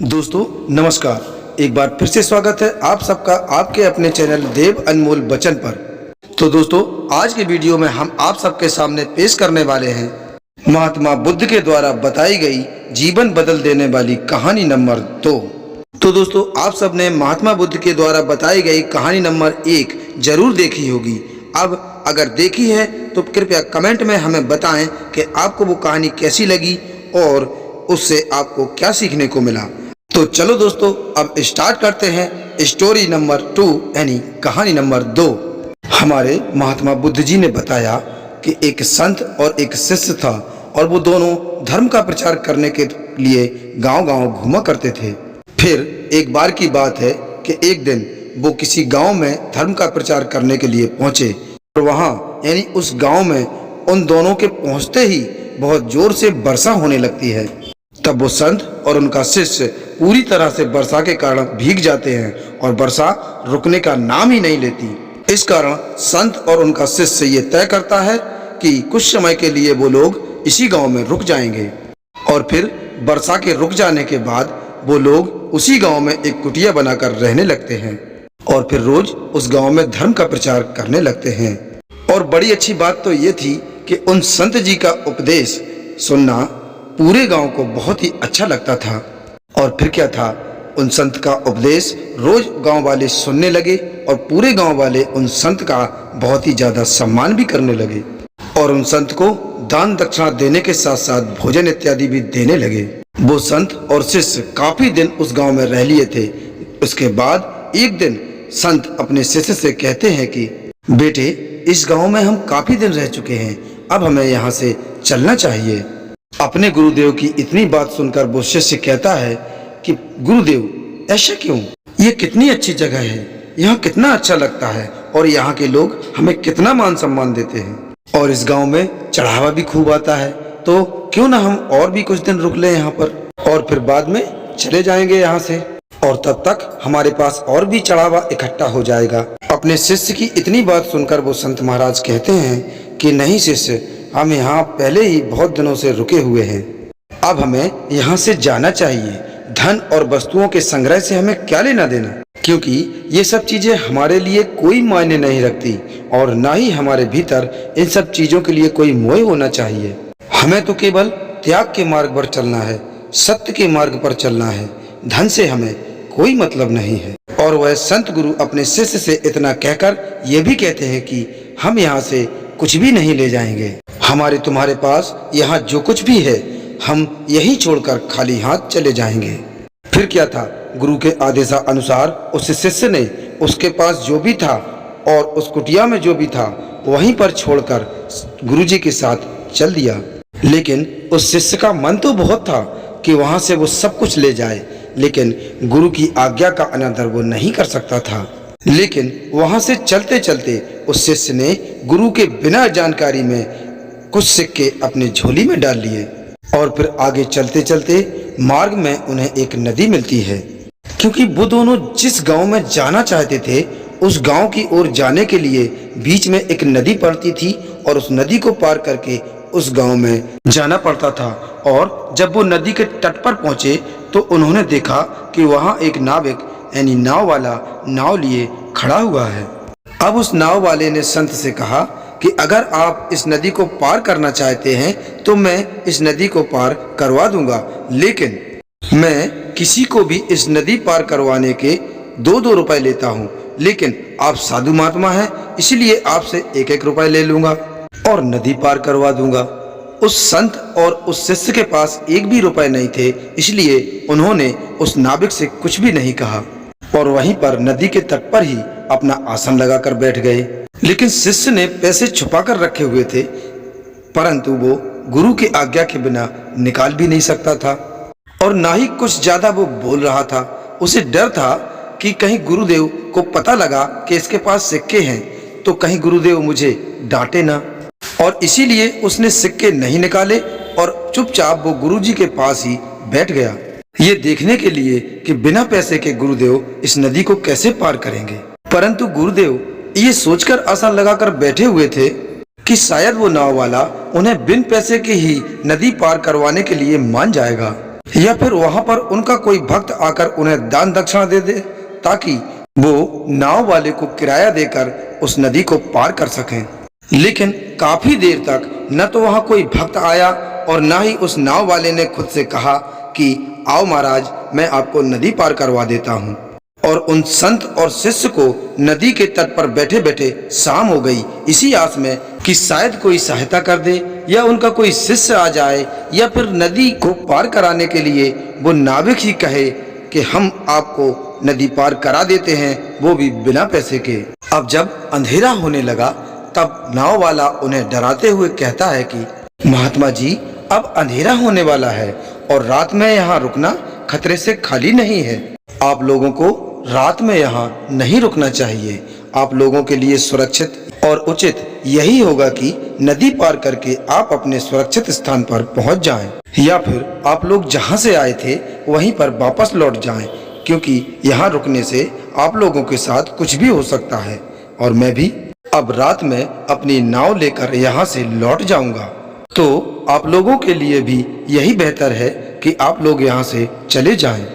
दोस्तों नमस्कार, एक बार फिर से स्वागत है आप सबका आपके अपने चैनल देव अनमोल बचन पर। तो दोस्तों आज के वीडियो में हम आप सबके सामने पेश करने वाले हैं महात्मा बुद्ध के द्वारा बताई गई जीवन बदल देने वाली कहानी नंबर 2। तो दोस्तों आप सबने महात्मा बुद्ध के द्वारा बताई गई कहानी नंबर 1 जरूर देखी होगी। अब अगर देखी है तो कृपया कमेंट में हमें बताएं कि आपको वो कहानी कैसी लगी और उससे आपको क्या सीखने को मिला। तो चलो दोस्तों अब स्टार्ट करते हैं स्टोरी नंबर 2 यानी कहानी नंबर 2। हमारे महात्मा बुद्ध जी ने बताया कि एक संत और एक शिष्य था और वो दोनों धर्म का प्रचार करने के लिए गांव-गांव घूमा करते थे। फिर एक बार की बात है कि एक दिन वो किसी गांव में धर्म का प्रचार करने के लिए पहुंचे और वहां यानी उस गांव में उन दोनों के पहुंचते ही बहुत जोर से वर्षा होने लगती है। तब वो संत और उनका शिष्य पूरी तरह से वर्षा के कारण भीग जाते हैं और वर्षा रुकने का नाम ही नहीं लेती। इस कारण संत और उनका शिष्य ये तय करता है कि कुछ समय के लिए वो लोग इसी गांव में रुक जाएंगे और फिर वर्षा के रुक जाने के बाद वो लोग उसी गांव में एक कुटिया बनाकर रहने लगते हैं और फिर रोज उस गांव में धर्म का प्रचार करने लगते हैं। और बड़ी अच्छी बात तो ये थी कि उन संत जी का उपदेश सुनना पूरे गांव को बहुत ही अच्छा लगता था। और फिर क्या था, उन संत का उपदेश रोज गांव वाले सुनने लगे और पूरे गांव वाले उन संत का बहुत ही ज्यादा सम्मान भी करने लगे और उन संत को दान दक्षिणा देने के साथ साथ भोजन इत्यादि भी देने लगे। वो संत और शिष्य काफी दिन उस गांव में रह लिए थे। उसके बाद एक दिन संत अपने शिष्य से कहते हैं कि बेटे, इस गांव में हम काफी दिन रह चुके हैं, अब हमें यहाँ से चलना चाहिए। अपने गुरुदेव की इतनी बात सुनकर वो शिष्य कहता है कि गुरुदेव ऐसा क्यों, ये कितनी अच्छी जगह है, यहाँ कितना अच्छा लगता है और यहाँ के लोग हमें कितना मान सम्मान देते हैं और इस गांव में चढ़ावा भी खूब आता है, तो क्यों ना हम और भी कुछ दिन रुक लें यहाँ पर और फिर बाद में चले जाएंगे यहाँ से और तब तक हमारे पास और भी चढ़ावा इकट्ठा हो जाएगा। अपने शिष्य की इतनी बात सुनकर वो संत महाराज कहते हैं कि नहीं शिष्य, हम यहाँ पहले ही बहुत दिनों से रुके हुए हैं, अब हमें यहाँ से जाना चाहिए। धन और वस्तुओं के संग्रह से हमें क्या लेना देना, क्योंकि ये सब चीजें हमारे लिए कोई मायने नहीं रखती और ना ही हमारे भीतर इन सब चीजों के लिए कोई मोह होना चाहिए। हमें तो केवल त्याग के मार्ग पर चलना है, सत्य के मार्ग पर चलना है, धन से हमें कोई मतलब नहीं है। और वह संत गुरु अपने शिष्य से इतना कहकर ये भी कहते हैं कि हम यहाँ से कुछ भी नहीं ले जाएंगे, हमारे तुम्हारे पास यहाँ जो कुछ भी है हम यही छोड़कर खाली हाथ चले जाएंगे। फिर क्या था, गुरु के आदेशानुसार उस शिष्य ने उसके पास जो भी था और उस कुटिया में जो भी था वहीं पर छोड़कर गुरुजी के साथ चल दिया। लेकिन उस शिष्य का मन तो बहुत था कि वहां से वो सब कुछ ले जाए, लेकिन गुरु की आज्ञा का अनादर वो नहीं कर सकता था। लेकिन वहां से चलते चलते उस शिष्य ने गुरु के बिना जानकारी में कुछ सिक्के अपने झोली में डाल लिए और फिर आगे चलते चलते मार्ग में उन्हें एक नदी मिलती है। क्योंकि वो दोनों जिस गांव में जाना चाहते थे उस गांव की ओर जाने के लिए बीच में एक नदी पड़ती थी और उस नदी को पार करके उस गांव में जाना पड़ता था। और जब वो नदी के तट पर पहुंचे तो उन्होंने देखा कि वहां एक नाविक यानी नाव वाला नाव लिए खड़ा हुआ है। अब उस नाव वाले ने संत से कहा कि अगर आप इस नदी को पार करना चाहते हैं तो मैं इस नदी को पार करवा दूंगा, लेकिन मैं किसी को भी इस नदी पार करवाने के 2-2 रुपए लेता हूँ, लेकिन आप साधु महात्मा हैं इसलिए आपसे 1-1 रुपए ले लूंगा और नदी पार करवा दूंगा। उस संत और उस शिष्य के पास 1 भी रुपए नहीं थे, इसलिए उन्होंने उस नाविक से कुछ भी नहीं कहा और वहीं पर नदी के तट पर ही अपना आसन लगाकर बैठ गए। लेकिन शिष्य ने पैसे छुपा कर रखे हुए थे, परंतु वो गुरु की आज्ञा के बिना निकाल भी नहीं सकता था और ना ही कुछ ज्यादा वो बोल रहा था। उसे डर था कि कहीं गुरुदेव को पता लगा कि इसके पास सिक्के हैं तो कहीं गुरुदेव मुझे डांटे ना, और इसीलिए उसने सिक्के नहीं निकाले और चुपचाप वो गुरुजी के पास ही बैठ गया, ये देखने के लिए कि बिना पैसे के गुरुदेव इस नदी को कैसे पार करेंगे। परंतु गुरुदेव ये सोचकर आसन लगाकर बैठे हुए थे कि शायद वो नाव वाला उन्हें बिन पैसे के ही नदी पार करवाने के लिए मान जाएगा। या फिर वहां पर उनका कोई भक्त आकर उन्हें दान दक्षिणा दे दे, ताकि वो नाव वाले को किराया देकर उस नदी को पार कर सकें। लेकिन काफी देर तक न तो वहां कोई भक्त आया और न ही उस नाव वाले ने खुद से कहा कि आओ महाराज, मैं आपको नदी पार करवा देता हूँ। और उन संत और शिष्य को नदी के तट पर बैठे बैठे शाम हो गई, इसी आस में कि शायद कोई सहायता कर दे या उनका कोई शिष्य आ जाए या फिर नदी को पार कराने के लिए वो नाविक ही कहे कि हम आपको नदी पार करा देते हैं, वो भी बिना पैसे के। अब जब अंधेरा होने लगा तब नाव वाला उन्हें डराते हुए कहता है कि महात्मा जी, अब अंधेरा होने वाला है और रात में यहाँ रुकना खतरे से खाली नहीं है। आप लोगों को रात में यहाँ नहीं रुकना चाहिए। आप लोगों के लिए सुरक्षित और उचित यही होगा कि नदी पार करके आप अपने सुरक्षित स्थान पर पहुंच जाएं, या फिर आप लोग जहां से आए थे वहीं पर वापस लौट जाएं, क्योंकि यहाँ रुकने से आप लोगों के साथ कुछ भी हो सकता है और मैं भी अब रात में अपनी नाव लेकर यहाँ से लौट जाऊंगा। तो आप लोगों के लिए भी यही बेहतर है कि आप लोग यहाँ से चले जाएं।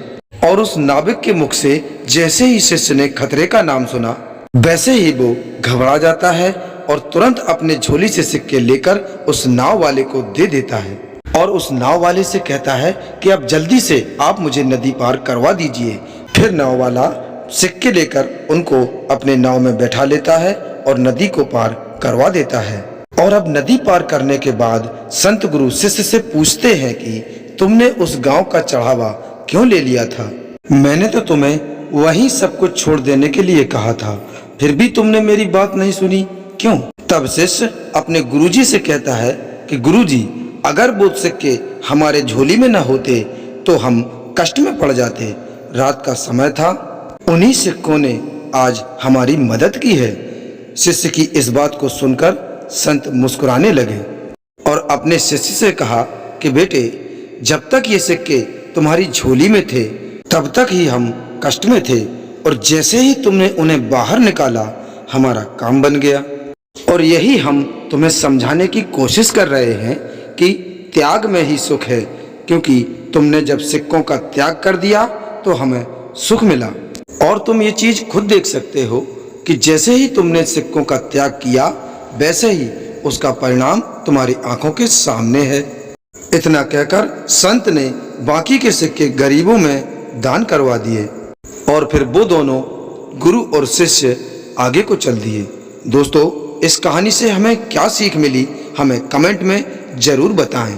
और उस नाविक के मुख से जैसे ही शिष्य ने खतरे का नाम सुना, वैसे ही वो घबरा जाता है और तुरंत अपने झोली से सिक्के लेकर उस नाव वाले को दे देता है और उस नाव वाले से कहता है कि अब जल्दी से आप मुझे नदी पार करवा दीजिए। फिर नाव वाला सिक्के लेकर उनको अपने नाव में बैठा लेता है और नदी को पार करवा देता है। और अब नदी पार करने के बाद संत गुरु शिष्य से पूछते हैं कि तुमने उस गांव का चढ़ावा क्यों ले लिया था? मैंने तो तुम्हें वहीं सब कुछ छोड़ देने के लिए कहा था, फिर भी तुमने मेरी बात नहीं सुनी, क्यों? तब शिष्य अपने गुरुजी से कहता है कि गुरुजी, अगर वो सिक्के हमारे झोली में न होते तो हम कष्ट में पड़ जाते। रात का समय था, उन्हीं सिक्कों ने आज हमारी मदद की है। शिष्य की इस बात को सुनकर संत मुस्कुराने लगे और अपने शिष्य से कहा कि बेटे, जब तक ये सिक्के तुम्हारी झोली में थे तब तक ही हम कष्ट में थे, और जैसे ही तुमने उन्हें बाहर निकाला हमारा काम बन गया। और यही हम तुम्हें समझाने की कोशिश कर रहे हैं कि त्याग में ही सुख है, क्योंकि तुमने जब सिक्कों का त्याग कर दिया तो हमें सुख मिला। और तुम ये चीज खुद देख सकते हो कि जैसे ही तुमने सिक्कों का त्याग किया वैसे ही उसका परिणाम तुम्हारी आंखों के सामने है। इतना कहकर संत ने बाकी के सिक्के गरीबों में दान करवा दिए और फिर वो दोनों गुरु और शिष्य आगे को चल दिए। दोस्तों, इस कहानी से हमें क्या सीख मिली, हमें कमेंट में जरूर बताएं।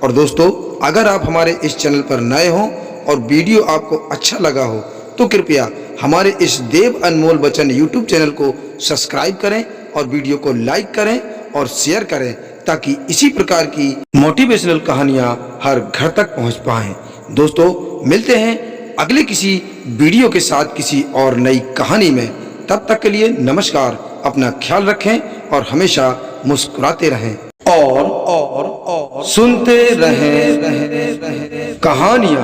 और दोस्तों, अगर आप हमारे इस चैनल पर नए हो और वीडियो आपको अच्छा लगा हो तो कृपया हमारे इस देव अनमोल वचन यूट्यूब चैनल को सब्सक्राइब करें और वीडियो को लाइक करें और शेयर करें, ताकि इसी प्रकार की मोटिवेशनल कहानियां हर घर तक पहुंच पाएं। दोस्तों, मिलते हैं अगले किसी वीडियो के साथ किसी और नई कहानी में। तब तक के लिए नमस्कार, अपना ख्याल रखें और हमेशा मुस्कुराते रहें और सुनते रहें कहानियां।